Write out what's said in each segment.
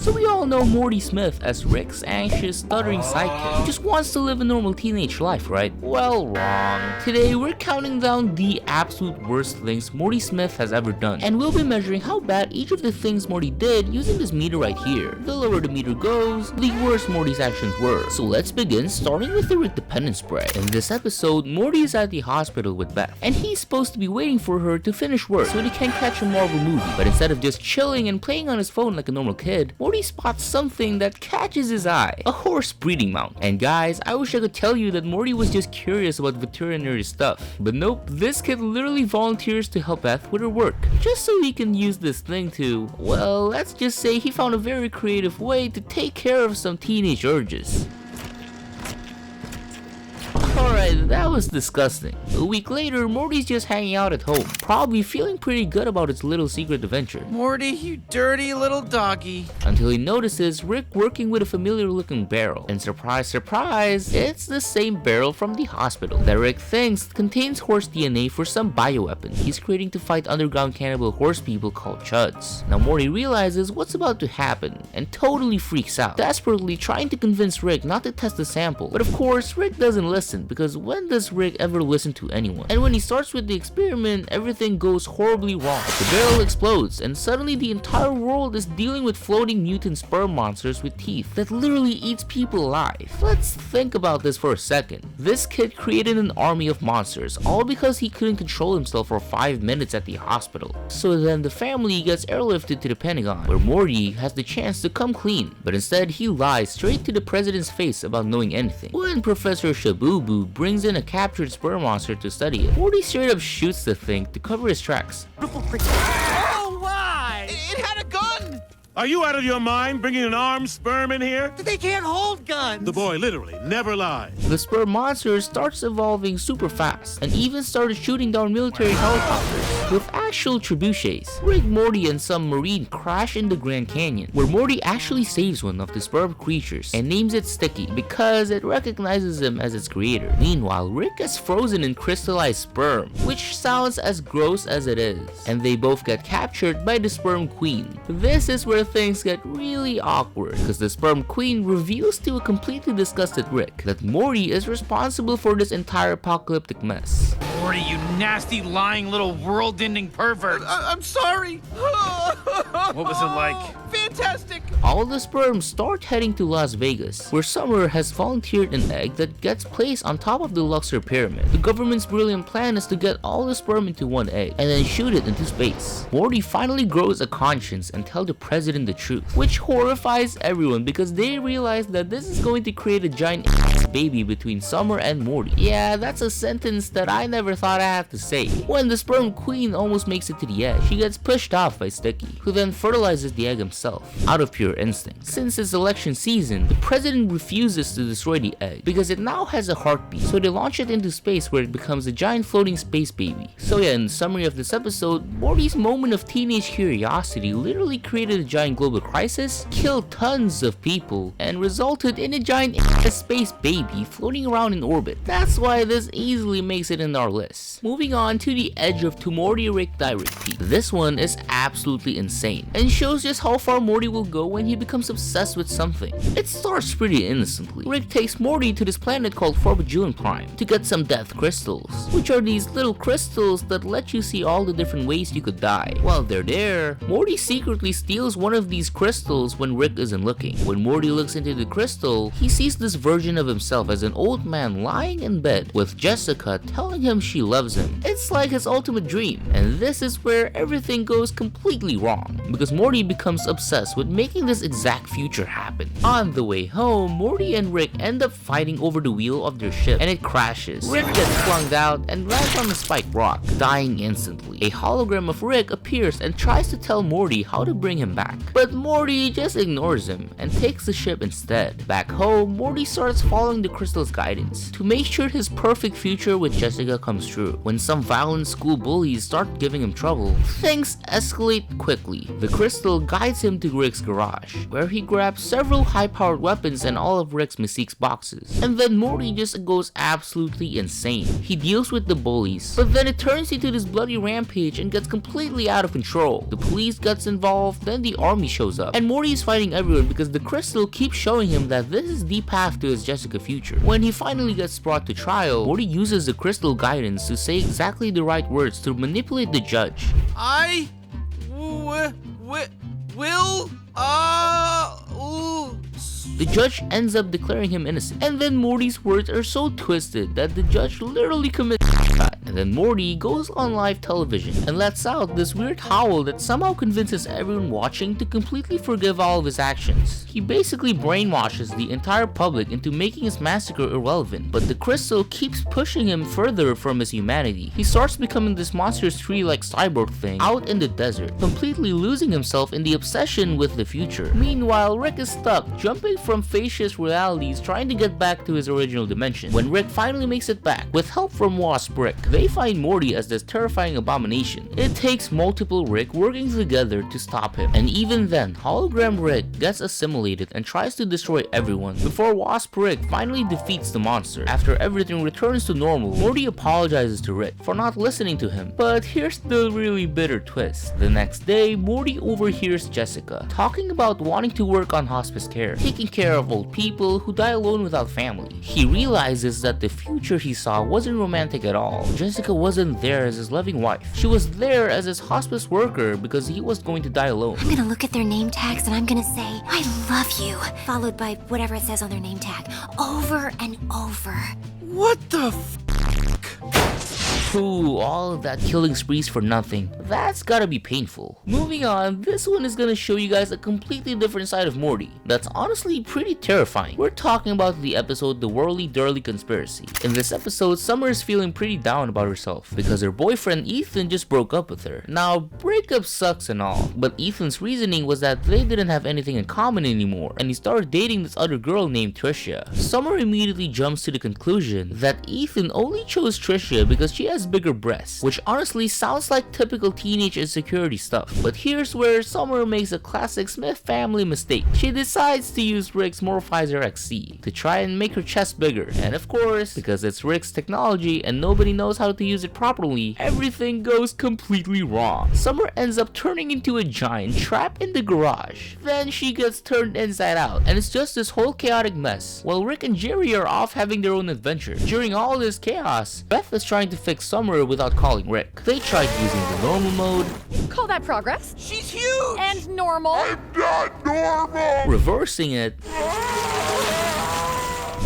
So we all know Morty Smith as Rick's anxious, stuttering sidekick who just wants to live a normal teenage life, right? Well, wrong. Today we're counting down the absolute worst things Morty Smith has ever done, and we'll be measuring how bad each of the things Morty did using this meter right here. The lower the meter goes, the worse Morty's actions were. So let's begin, starting with the Rick dependence spread. In this episode, Morty is at the hospital with Beth, and he's supposed to be waiting for her to finish work so he can catch a Marvel movie. But instead of just chilling and playing on his phone like a normal kid, Morty spots something that catches his eye: a horse breeding mount. And guys, I wish I could tell you that Morty was just curious about veterinary stuff, but nope, this kid literally volunteers to help Beth with her work, just so he can use this thing to, well, let's just say he found a very creative way to take care of some teenage urges. Alright, that was disgusting. A week later, Morty's just hanging out at home, probably feeling pretty good about his little secret adventure. Morty, you dirty little doggy. Until he notices Rick working with a familiar looking barrel. And surprise, surprise, it's the same barrel from the hospital that Rick thinks contains horse DNA for some bioweapon he's creating to fight underground cannibal horse people called Chuds. Now Morty realizes what's about to happen and totally freaks out, desperately trying to convince Rick not to test the sample. But of course, Rick doesn't listen, because when does Rick ever listen to anyone? And when he starts with the experiment, everything goes horribly wrong. The barrel explodes, and suddenly the entire world is dealing with floating mutant sperm monsters with teeth that literally eats people alive. Let's think about this for a second. This kid created an army of monsters, all because he couldn't control himself for 5 minutes at the hospital. So then the family gets airlifted to the Pentagon, where Morty has the chance to come clean, but instead he lies straight to the president's face about knowing anything. When Professor Shabooboo brings in a captured sperm monster to study it, Morty straight up shoots the thing to cover his tracks. Oh, why? It had a gun! Are you out of your mind bringing an armed sperm in here? They can't hold guns! The boy literally never lies. The sperm monster starts evolving super fast, and even started shooting down military helicopters with actual trebuchets. Rick, Morty, and some marine crash in the Grand Canyon, where Morty actually saves one of the sperm creatures and names it Sticky because it recognizes him as its creator. Meanwhile, Rick gets frozen in crystallized sperm, which sounds as gross as it is, and they both get captured by the sperm queen. This is where things get really awkward, because the sperm queen reveals to a completely disgusted Rick that Morty is responsible for this entire apocalyptic mess. Morty, you nasty, lying little world-ending pervert. I'm sorry. What was it like? Fantastic. All the sperms start heading to Las Vegas, where Summer has volunteered an egg that gets placed on top of the Luxor pyramid. The government's brilliant plan is to get all the sperm into one egg and then shoot it into space. Morty finally grows a conscience and tells the president the truth, which horrifies everyone because they realize that this is going to create a giant baby between Summer and Morty. Yeah, that's a sentence that I never thought I had to say. When the sperm queen almost makes it to the edge, she gets pushed off by Sticky, who then fertilizes the egg himself, out of pure instinct. Since it's election season, the president refuses to destroy the egg because it now has a heartbeat, so they launch it into space where it becomes a giant floating space baby. So yeah, in summary of this episode, Morty's moment of teenage curiosity literally created a giant global crisis, killed tons of people, and resulted in a giant space baby floating around in orbit. That's why this easily makes it in our list. Moving on to the Edge of Tomorrow Rick Peak. This one is absolutely insane and shows just how far Morty will go when he becomes obsessed with something. It starts pretty innocently. Rick takes Morty to this planet called Forbidden Prime to get some death crystals, which are these little crystals that let you see all the different ways you could die. While they're there, Morty secretly steals one of these crystals when Rick isn't looking. When Morty looks into the crystal, he sees this version of himself as an old man lying in bed with Jessica telling him she loves him. It's like his ultimate dream, and this is where everything goes completely wrong, because Morty becomes obsessed with making this exact future happen. On the way home, Morty and Rick end up fighting over the wheel of their ship, and it crashes. Rick gets flung out and lands on a spiked rock, dying instantly. A hologram of Rick appears and tries to tell Morty how to bring him back, but Morty just ignores him and takes the ship instead. Back home, Morty starts following following the crystal's guidance to make sure his perfect future with Jessica comes true. When some violent school bullies start giving him trouble, things escalate quickly. The crystal guides him to Rick's garage, where he grabs several high-powered weapons and all of Rick's Mystique's boxes. And then Morty just goes absolutely insane. He deals with the bullies, but then it turns into this bloody rampage and gets completely out of control. The police gets involved, then the army shows up, and Morty is fighting everyone because the crystal keeps showing him that this is the path to his Jessica future. When he finally gets brought to trial, Morty uses the crystal guidance to say exactly the right words to manipulate the judge. I will, The judge ends up declaring him innocent, and then Morty's words are so twisted that the judge literally commits suicide. And then Morty goes on live television and lets out this weird howl that somehow convinces everyone watching to completely forgive all of his actions. He basically brainwashes the entire public into making his massacre irrelevant, but the crystal keeps pushing him further from his humanity. He starts becoming this monstrous tree-like cyborg thing out in the desert, completely losing himself in the obsession with the future. Meanwhile, Rick is stuck, jumping from facious realities trying to get back to his original dimension. When Rick finally makes it back, with help from Wasp Rick, they find Morty as this terrifying abomination. It takes multiple Rick working together to stop him, and even then, hologram Rick gets assimilated and tries to destroy everyone before Wasp Rick finally defeats the monster. After everything returns to normal, Morty apologizes to Rick for not listening to him, but here's the really bitter twist. The next day, Morty overhears Jessica talking about wanting to work on hospice care, taking care of old people who die alone without family. He realizes that the future he saw wasn't romantic at all. Jessica wasn't there as his loving wife. She was there as his hospice worker because he was going to die alone. I'm gonna look at their name tags and I'm gonna say, I love you, followed by whatever it says on their name tag, over and over. What the Ooh, all of that killing sprees for nothing. That's gotta be painful. Moving on, this one is gonna show you guys a completely different side of Morty that's honestly pretty terrifying. We're talking about the episode The Whirly Dirly Conspiracy. In this episode, Summer is feeling pretty down about herself because her boyfriend Ethan just broke up with her. Now, breakup sucks and all, but Ethan's reasoning was that they didn't have anything in common anymore, and he started dating this other girl named Tricia. Summer immediately jumps to the conclusion that Ethan only chose Tricia because she has bigger breasts, which honestly sounds like typical teenage insecurity stuff. But here's where Summer makes a classic Smith family mistake. She decides to use Rick's Morphizer XC to try and make her chest bigger, and of course, because it's Rick's technology and nobody knows how to use it properly, everything goes completely wrong. Summer ends up turning into a giant trapped in the garage. Then she gets turned inside out, and it's just this whole chaotic mess, while Rick and Jerry are off having their own adventure. During all this chaos, Beth is trying to fix Summer without calling Rick. They tried using the normal mode. Call that progress. She's huge! And normal. Reversing it,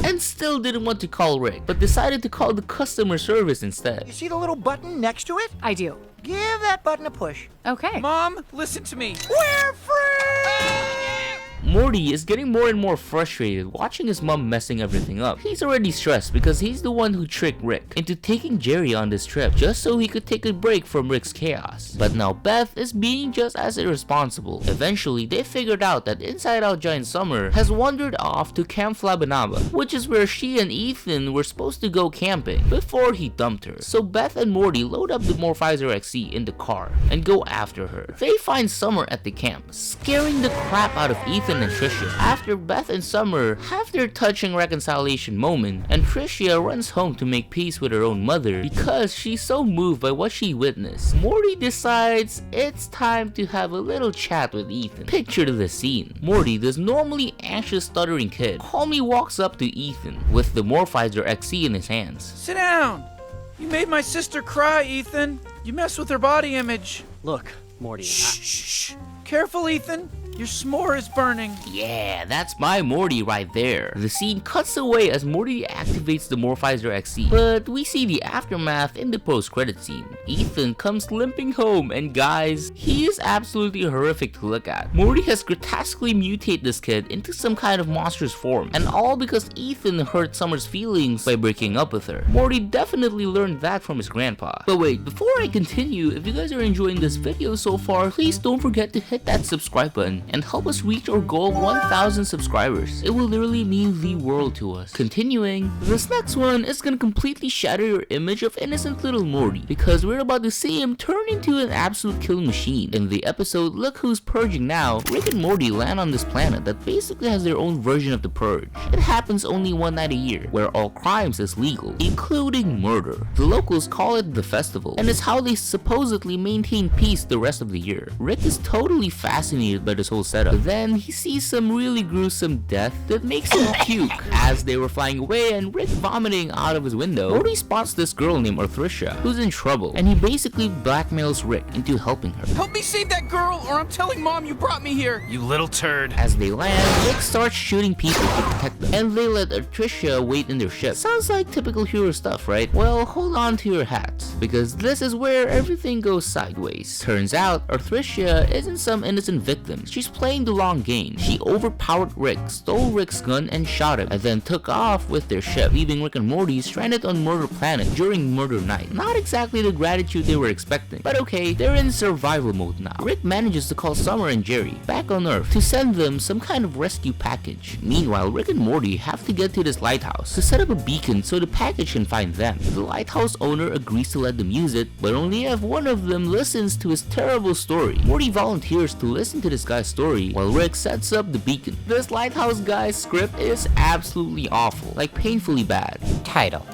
and still didn't want to call Rick, but decided to call the customer service instead. You see the little button next to it? I do. Give that button a push. Okay. Mom, listen to me. We're free! Morty is getting more and more frustrated watching his mom messing everything up. He's already stressed because he's the one who tricked Rick into taking Jerry on this trip just so he could take a break from Rick's chaos. But now Beth is being just as irresponsible. Eventually, they figured out that Inside Out Giant Summer has wandered off to Camp Flabanaba, which is where she and Ethan were supposed to go camping before he dumped her. So Beth and Morty load up the Morphizer XC in the car and go after her. They find Summer at the camp, scaring the crap out of Ethan and Tricia. After Beth and Summer have their touching reconciliation moment, and Tricia runs home to make peace with her own mother because she's so moved by what she witnessed, Morty decides it's time to have a little chat with Ethan. Picture the scene. Morty, this normally anxious stuttering kid, calmly walks up to Ethan with the Morphizer XC in his hands. Sit down. You made my sister cry, Ethan. You messed with her body image. Look, Morty. Shh. Careful, Ethan. Your s'more is burning. Yeah, that's my Morty right there. The scene cuts away as Morty activates the Morphizer XC, but we see the aftermath in the post-credit scene. Ethan comes limping home, and guys, he is absolutely horrific to look at. Morty has grotesquely mutated this kid into some kind of monstrous form, and all because Ethan hurt Summer's feelings by breaking up with her. Morty definitely learned that from his grandpa. But wait, before I continue, if you guys are enjoying this video so far, please don't forget to hit that subscribe button and help us reach our goal of 1,000 subscribers. It will literally mean the world to us. Continuing, this next one is gonna completely shatter your image of innocent little Morty, because we're about to see him turn into an absolute killing machine. In the episode Look Who's Purging Now, Rick and Morty land on this planet that basically has their own version of the purge. It happens only one night a year, where all crimes is legal, including murder. The locals call it the festival, and it's how they supposedly maintain peace the rest of the year. Rick is totally fascinated by this whole setup, but then he sees some really gruesome death that makes him puke. As they were flying away and Rick vomiting out of his window, Morty spots this girl named Arthricia who's in trouble, and he basically blackmails Rick into helping her. Help me save that girl, or I'm telling Mom you brought me here, you little turd. As they land, Rick starts shooting people to protect them, and they let Arthricia wait in their ship. Sounds like typical hero stuff, right? Well, hold on to your hats, because this is where everything goes sideways. Turns out, Arthricia isn't some innocent victim. She's playing the long game. She overpowered Rick, stole Rick's gun and shot him, and then took off with their ship, leaving Rick and Morty stranded on Murder Planet during Murder Night. Not exactly the gratitude they were expecting, but okay, they're in survival mode now. Rick manages to call Summer and Jerry back on Earth to send them some kind of rescue package. Meanwhile, Rick and Morty have to get to this lighthouse to set up a beacon so the package can find them. The lighthouse owner agrees to let them use it, but only if one of them listens to his terrible story. Morty volunteers to listen to this guy's story while Rick sets up the beacon. This lighthouse guy's script is absolutely awful, like painfully bad. Title: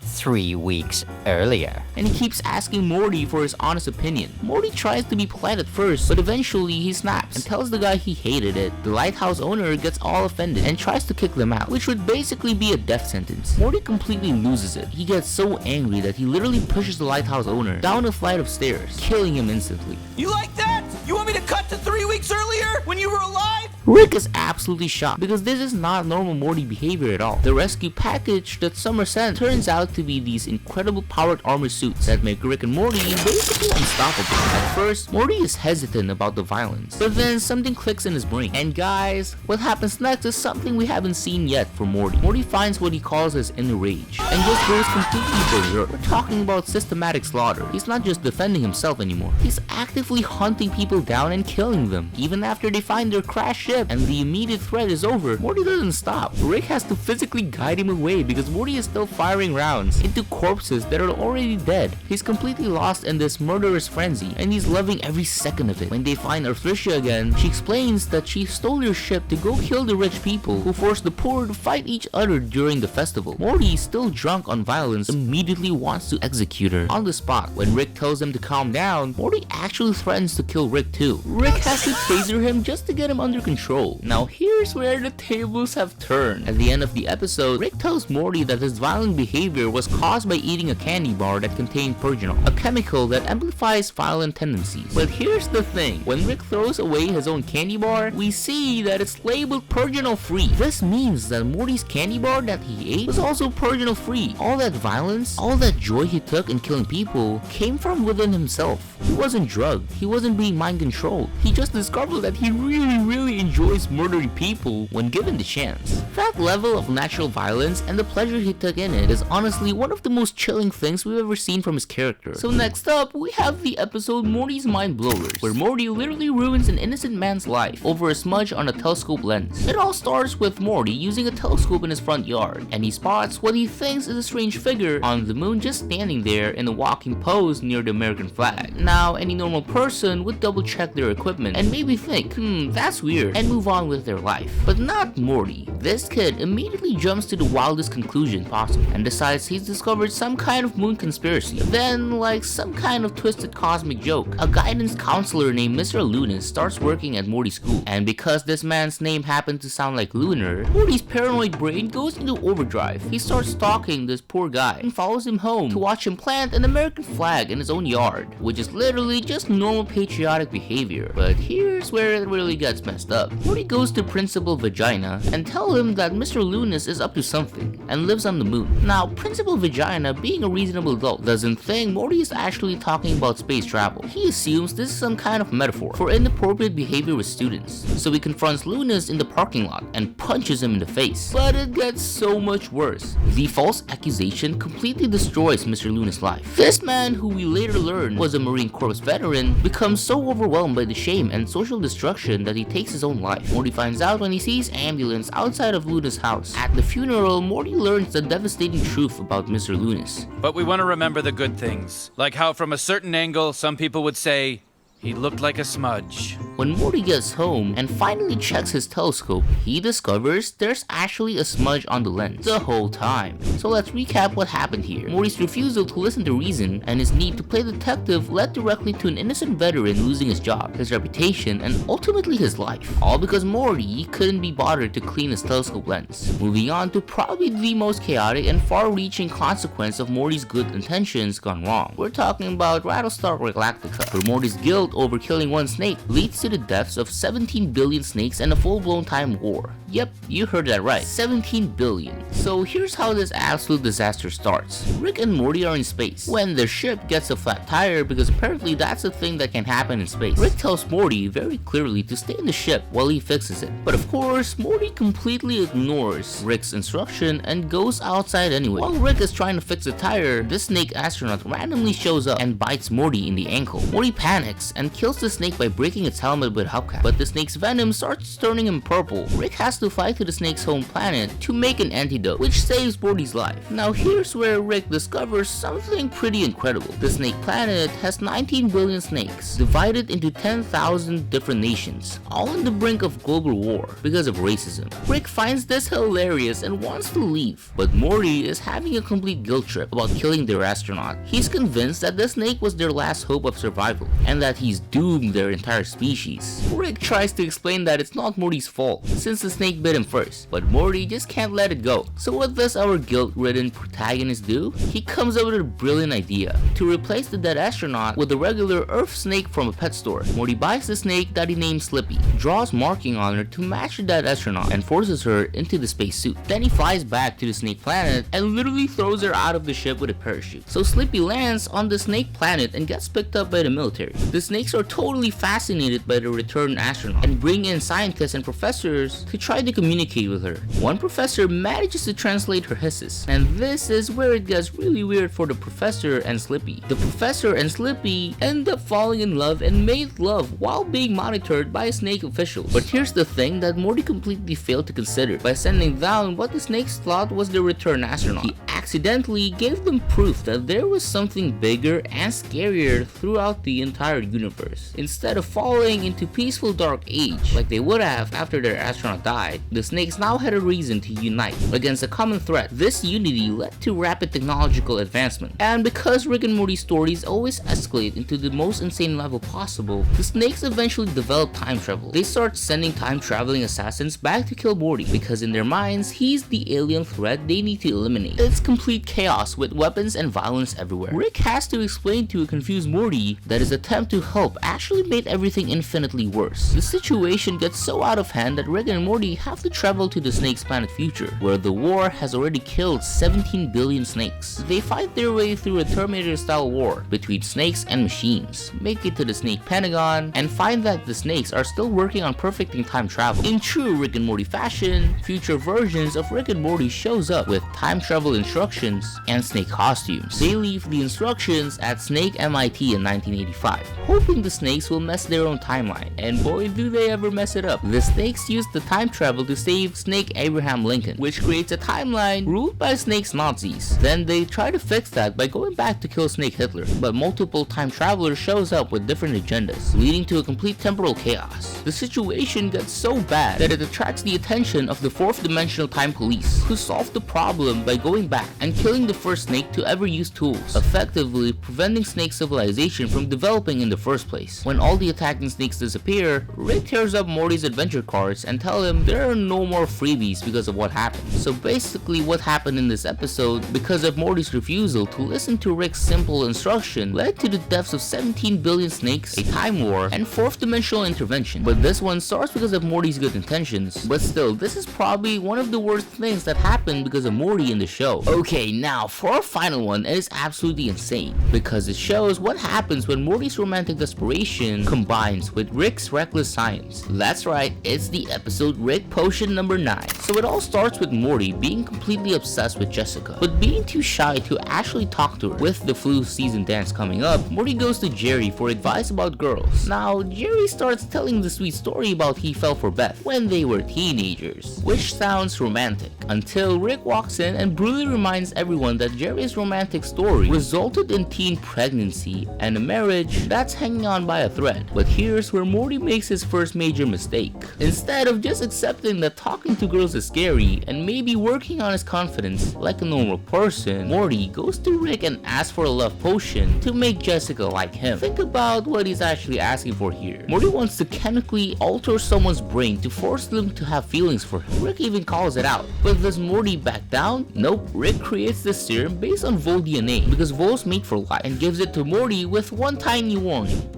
3 weeks earlier. And he keeps asking Morty for his honest opinion. Morty tries to be polite at first, but eventually he snaps and tells the guy he hated it. The lighthouse owner gets all offended and tries to kick them out, which would basically be a death sentence. Morty completely loses it. He gets so angry that he literally pushes the lighthouse owner down a flight of stairs, killing him instantly. You like that? You want me to cut to 3 weeks earlier when you were alive? Rick is absolutely shocked because this is not normal Morty behavior at all. The rescue package that Summer sent turns out to be these incredible powered armor suits that make Rick and Morty basically unstoppable. At first, Morty is hesitant about the violence, but then something clicks in his brain. And guys, what happens next is something we haven't seen yet for Morty. Morty finds what he calls his inner rage and just goes completely berserk. We're talking about systematic slaughter. He's not just defending himself anymore. He's actively hunting people down and killing them. Even after they find their crashed ship and the immediate threat is over, Morty doesn't stop. Rick has to physically guide him away because Morty is still firing rounds into corpses that are already dead. He's completely lost in this murderous frenzy, and he's loving every second of it. When they find Arthricia again, she explains that she stole your ship to go kill the rich people who forced the poor to fight each other during the festival. Morty, still drunk on violence, immediately wants to execute her on the spot. When Rick tells him to calm down, Morty actually threatens to kill Rick too. Rick has to taser him just to get him under control. Now here's where the tables have turned. At the end of the episode, Rick tells Morty that his violent behavior was caused by eating a candy bar that contained purginol, a chemical that amplifies violent tendencies. But here's the thing, when Rick throws away his own candy bar, we see that it's labeled purginol free. This means that Morty's candy bar that he ate was also purginol free. All that violence, all that joy he took in killing people came from within himself. He wasn't drugged, he wasn't being mind controlled. He just discovered that he really enjoys murdering people when given the chance. That level of natural violence and the pleasure he took in it is honestly one of the most chilling things we've ever seen from his character. So next up, we have the episode Morty's Mind Blowers, where Morty literally ruins an innocent man's life over a smudge on a telescope lens. It all starts with Morty using a telescope in his front yard, and he spots what he thinks is a strange figure on the moon just standing there in a walking pose near the American flag. Now, any normal person would double check their equipment and maybe think, that's weird, and move on with their life. But not Morty. This kid immediately jumps to the wildest conclusion possible and decides he's discovered some kind of moon conspiracy. Then, like some kind of twisted cosmic joke, a guidance counselor named Mr. Lunas starts working at Morty's school, and because this man's name happened to sound like Lunar, Morty's paranoid brain goes into overdrive. He starts stalking this poor guy and follows him home to watch him plant an American flag in his own yard, which is literally just normal patriotic behavior. But here's where it really gets messed up. Morty goes to Principal Vagina and tell him that Mr. Loomis is up to something and lives on the moon. Now, Principal Vagina, being a reasonable adult, doesn't think Morty is actually talking about space travel. He assumes this is some kind of metaphor for inappropriate behavior with students. So he confronts Loomis in the parking lot and punches him in the face. But it gets so much worse. The false accusation completely destroys Mr. Loomis' life. This man, who we later learn was a Marine Corps veteran, becomes so overwhelmed by the shame and social destruction that he takes his own life. Morty finds out when he sees ambulance outside of Luna's house. At the funeral, Morty learns the devastating truth about Mr. Loomis. But we want to remember the good things. Like how from a certain angle, some people would say, he looked like a smudge. When Morty gets home and finally checks his telescope, he discovers there's actually a smudge on the lens the whole time. So let's recap what happened here. Morty's refusal to listen to reason and his need to play detective led directly to an innocent veteran losing his job, his reputation, and ultimately his life. All because Morty couldn't be bothered to clean his telescope lens. Moving on to probably the most chaotic and far-reaching consequence of Morty's good intentions gone wrong. We're talking about Rattlestar Galactica, where Morty's guilt over killing one snake leads to the deaths of 17 billion snakes and a full-blown time war. Yep, you heard that right, 17 billion. So here's how this absolute disaster starts. Rick and Morty are in space when their ship gets a flat tire, because apparently that's a thing that can happen in space. Rick tells Morty very clearly to stay in the ship while he fixes it. But of course, Morty completely ignores Rick's instruction and goes outside anyway. While Rick is trying to fix the tire, this snake astronaut randomly shows up and bites Morty in the ankle. Morty panics and kills the snake by breaking its helmet with hubcap, but the snake's venom starts turning him purple. Rick has to fly to the snake's home planet to make an antidote, which saves Morty's life. Now here's where Rick discovers something pretty incredible. The snake planet has 19 billion snakes, divided into 10,000 different nations, all on the brink of global war because of racism. Rick finds this hilarious and wants to leave, but Morty is having a complete guilt trip about killing their astronaut. He's convinced that the snake was their last hope of survival, and that he's doomed their entire species. Rick tries to explain that it's not Morty's fault, since the snake bit him first, but Morty just can't let it go. So what does our guilt-ridden protagonist do? He comes up with a brilliant idea to replace the dead astronaut with a regular Earth snake from a pet store. Morty buys the snake that he named Slippy, draws marking on her to match the dead astronaut, and forces her into the spacesuit. Then he flies back to the snake planet and literally throws her out of the ship with a parachute. So Slippy lands on the snake planet and gets picked up by the military. The snakes are totally fascinated by the returned astronaut and bring in scientists and professors to try to communicate with her. One professor manages to translate her hisses, and this is where it gets really weird for the professor and Slippy. The professor and Slippy end up falling in love and made love while being monitored by snake officials. But here's the thing that Morty completely failed to consider by sending down what the snakes thought was the returned astronaut. He accidentally gave them proof that there was something bigger and scarier throughout the entire universe. Instead of falling into peaceful dark age like they would have after their astronaut died, the snakes now had a reason to unite against a common threat. This unity led to rapid technological advancement, and because Rick and Morty stories always escalate into the most insane level possible, the snakes eventually develop time travel. They start sending time traveling assassins back to kill Morty because in their minds he's the alien threat they need to eliminate. It's complete chaos with weapons and violence everywhere. Rick has to explain to a confused Morty that his attempt to help actually made everything infinitely worse. The situation gets so out of hand that Rick and Morty have to travel to the snake's planet future, where the war has already killed 17 billion snakes. They fight their way through a Terminator-style war between snakes and machines, make it to the snake Pentagon, and find that the snakes are still working on perfecting time travel. In true Rick and Morty fashion, future versions of Rick and Morty shows up with time travel instructions and snake costumes. They leave the instructions at Snake MIT in 1985, hoping the snakes will mess their own timeline, and boy do they ever mess it up. The snakes use the time travel to save Snake Abraham Lincoln, which creates a timeline ruled by Snake's Nazis. Then they try to fix that by going back to kill Snake Hitler, but multiple time travelers shows up with different agendas, leading to a complete temporal chaos. The situation gets so bad that it attracts the attention of the fourth dimensional time police, who solve the problem by going back and killing the first snake to ever use tools, effectively preventing Snake civilization from developing in the first first place. When all the attacking snakes disappear, Rick tears up Morty's adventure cards and tells him there are no more freebies because of what happened. So basically what happened in this episode, because of Morty's refusal to listen to Rick's simple instruction, led to the deaths of 17 billion snakes, a time war, and fourth dimensional intervention. But this one starts because of Morty's good intentions. But still, this is probably one of the worst things that happened because of Morty in the show. Okay, now for our final one, it is absolutely insane because it shows what happens when Morty's romantic desperation combines with Rick's reckless science. That's right, it's the episode Rick Potion number 9. So it all starts with Morty being completely obsessed with Jessica, but being too shy to actually talk to her. With the flu season dance coming up, Morty goes to Jerry for advice about girls. Now, Jerry starts telling the sweet story about he fell for Beth when they were teenagers, which sounds romantic, until Rick walks in and brutally reminds everyone that Jerry's romantic story resulted in teen pregnancy and a marriage that's hanging on by a thread. But here's where Morty makes his first major mistake. Instead of just accepting that talking to girls is scary and maybe working on his confidence like a normal person, Morty goes to Rick and asks for a love potion to make Jessica like him. Think about what he's actually asking for here. Morty wants to chemically alter someone's brain to force them to have feelings for him. Rick even calls it out. But does Morty back down? Nope. Rick creates this serum based on Vole DNA because Voles mate for life and gives it to Morty with one tiny warning.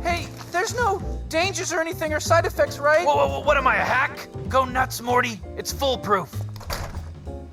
Hey, there's no dangers or anything or side effects, right? Whoa, what am I, a hack? Go nuts, Morty. It's foolproof.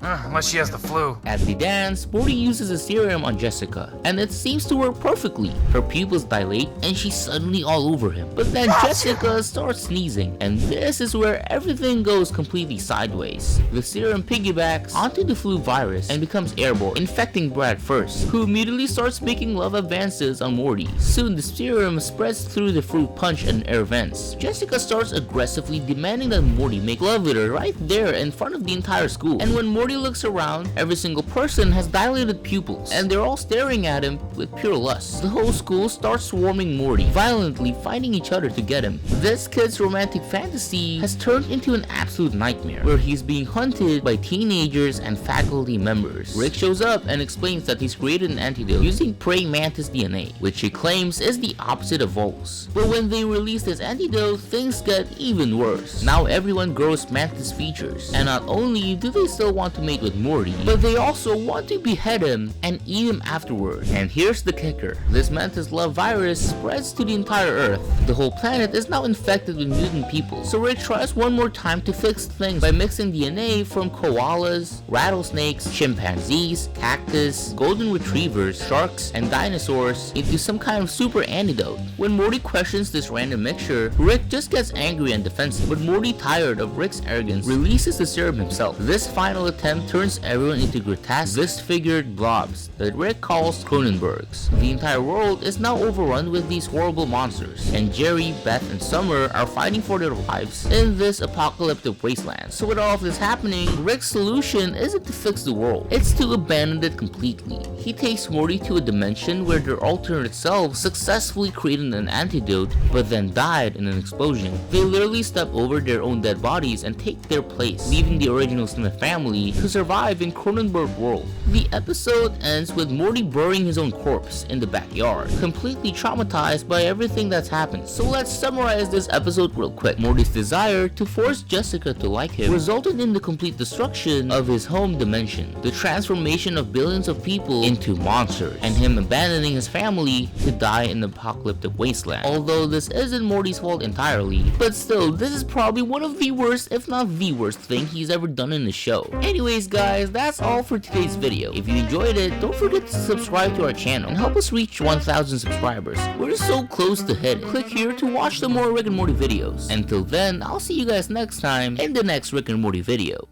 Unless she has the flu. At the dance, Morty uses a serum on Jessica, and it seems to work perfectly. Her pupils dilate, and she's suddenly all over him. But then Jessica starts sneezing, and this is where everything goes completely sideways. The serum piggybacks onto the flu virus and becomes airborne, infecting Brad first, who immediately starts making love advances on Morty. Soon the serum spreads through the fruit punch and air vents. Jessica starts aggressively demanding that Morty make love with her right there in front of the entire school. And when Morty looks around, every single person has dilated pupils, and they're all staring at him with pure lust. The whole school starts swarming Morty, violently fighting each other to get him. This kid's romantic fantasy has turned into an absolute nightmare, where he's being hunted by teenagers and faculty members. Rick shows up and explains that he's created an antidote using praying mantis DNA, which he claims is the opposite of Voles. But when they release this antidote, things get even worse. Now everyone grows mantis features, and not only do they still want to mate with Morty, but they also want to behead him and eat him afterward. And here's the kicker. This mantis love virus spreads to the entire Earth. The whole planet is now infected with mutant people. So Rick tries one more time to fix things by mixing DNA from koalas, rattlesnakes, chimpanzees, cactus, golden retrievers, sharks, and dinosaurs into some kind of super antidote. When Morty questions this random mixture, Rick just gets angry and defensive. But Morty, tired of Rick's arrogance, releases the serum himself. This final attempt turns everyone into grotesque, disfigured blobs that Rick calls Cronenbergs. The entire world is now overrun with these horrible monsters, and Jerry, Beth, and Summer are fighting for their lives in this apocalyptic wasteland. So with all of this happening, Rick's solution isn't to fix the world, it's to abandon it completely. He takes Morty to a dimension where their alternate selves successfully created an antidote, but then died in an explosion. They literally step over their own dead bodies and take their place, leaving the original Smith family to survive in Cronenberg world. The episode ends with Morty burying his own corpse in the backyard, completely traumatized by everything that's happened. So let's summarize this episode real quick. Morty's desire to force Jessica to like him resulted in the complete destruction of his home dimension, the transformation of billions of people into monsters, and him abandoning his family to die in the apocalyptic wasteland. Although this isn't Morty's fault entirely, but still, this is probably one of the worst, if not the worst thing he's ever done in the show. Anyways guys, that's all for today's video. If you enjoyed it, don't forget to subscribe to our channel and help us reach 1,000 subscribers. We're so close to hit it. Click here to watch some more Rick and Morty videos. Until then, I'll see you guys next time in the next Rick and Morty video.